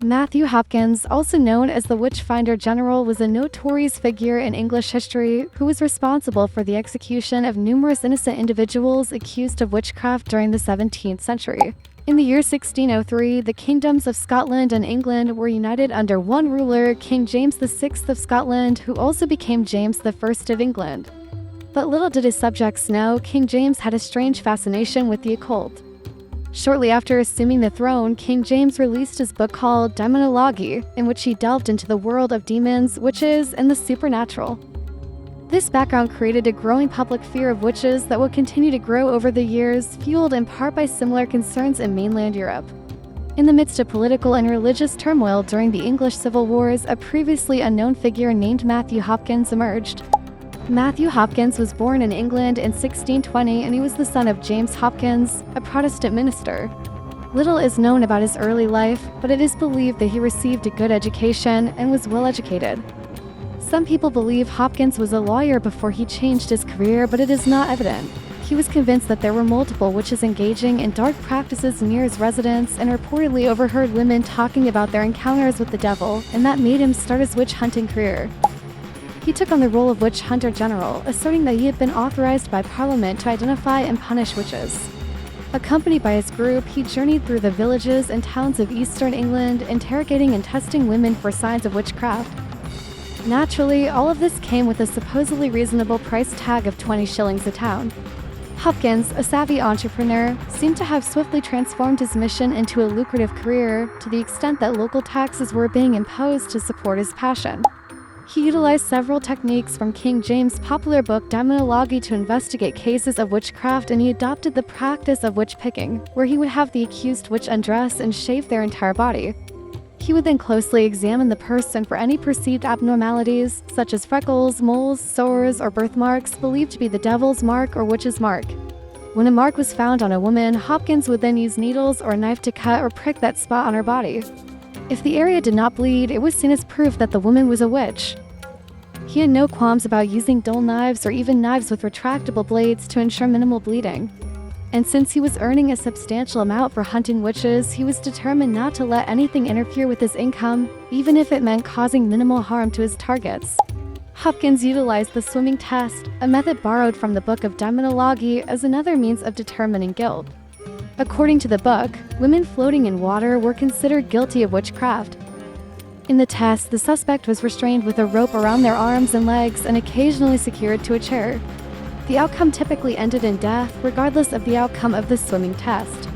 Matthew Hopkins, also known as the Witchfinder General, was a notorious figure in English history who was responsible for the execution of numerous innocent individuals accused of witchcraft during the 17th century. In the year 1603, the kingdoms of Scotland and England were united under one ruler, King James VI of Scotland, who also became James I of England. But little did his subjects know, King James had a strange fascination with the occult. Shortly after assuming the throne, King James released his book called Demonology, in which he delved into the world of demons, witches, and the supernatural. This background created a growing public fear of witches that would continue to grow over the years, fueled in part by similar concerns in mainland Europe. In the midst of political and religious turmoil during the English Civil Wars, a previously unknown figure named Matthew Hopkins emerged. Matthew Hopkins was born in England in 1620, and he was the son of James Hopkins, a Protestant minister. Little is known about his early life, but it is believed that he received a good education and was well educated. Some people believe Hopkins was a lawyer before he changed his career, but it is not evident. He was convinced that there were multiple witches engaging in dark practices near his residence and reportedly overheard women talking about their encounters with the devil, and that made him start his witch hunting career. He took on the role of Witchfinder General, asserting that he had been authorized by Parliament to identify and punish witches. Accompanied by his group, he journeyed through the villages and towns of eastern England, interrogating and testing women for signs of witchcraft. Naturally, all of this came with a supposedly reasonable price tag of 20 shillings a town. Hopkins, a savvy entrepreneur, seemed to have swiftly transformed his mission into a lucrative career, to the extent that local taxes were being imposed to support his passion. He utilized several techniques from King James' popular book Demonology to investigate cases of witchcraft, and he adopted the practice of witch picking, where he would have the accused witch undress and shave their entire body. He would then closely examine the person for any perceived abnormalities, such as freckles, moles, sores, or birthmarks believed to be the devil's mark or witch's mark. When a mark was found on a woman, Hopkins would then use needles or a knife to cut or prick that spot on her body. If the area did not bleed, it was seen as proof that the woman was a witch. He had no qualms about using dull knives or even knives with retractable blades to ensure minimal bleeding. And since he was earning a substantial amount for hunting witches, he was determined not to let anything interfere with his income, even if it meant causing minimal harm to his targets. Hopkins utilized the swimming test, a method borrowed from the Book of Demonology, as another means of determining guilt. According to the book, women floating in water were considered guilty of witchcraft. In the test, the suspect was restrained with a rope around their arms and legs and occasionally secured to a chair. The outcome typically ended in death, regardless of the outcome of the swimming test.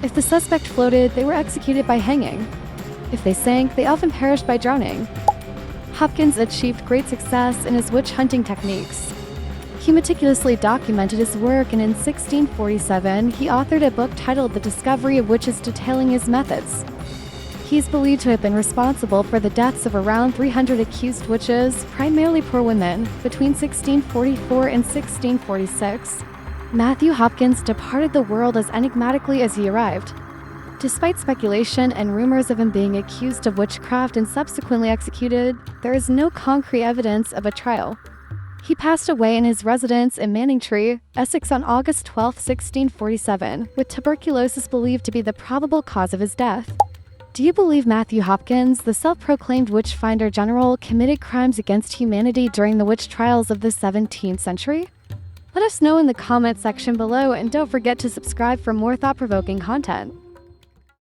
If the suspect floated, they were executed by hanging. If they sank, they often perished by drowning. Hopkins achieved great success in his witch hunting techniques. He meticulously documented his work, and in 1647, he authored a book titled The Discovery of Witches, detailing his methods. He is believed to have been responsible for the deaths of around 300 accused witches, primarily poor women, between 1644 and 1646. Matthew Hopkins departed the world as enigmatically as he arrived. Despite speculation and rumors of him being accused of witchcraft and subsequently executed, there is no concrete evidence of a trial. He passed away in his residence in Manningtree, Essex on August 12, 1647, with tuberculosis believed to be the probable cause of his death. Do you believe Matthew Hopkins, the self-proclaimed Witchfinder General, committed crimes against humanity during the witch trials of the 17th century? Let us know in the comment section below, and don't forget to subscribe for more thought-provoking content.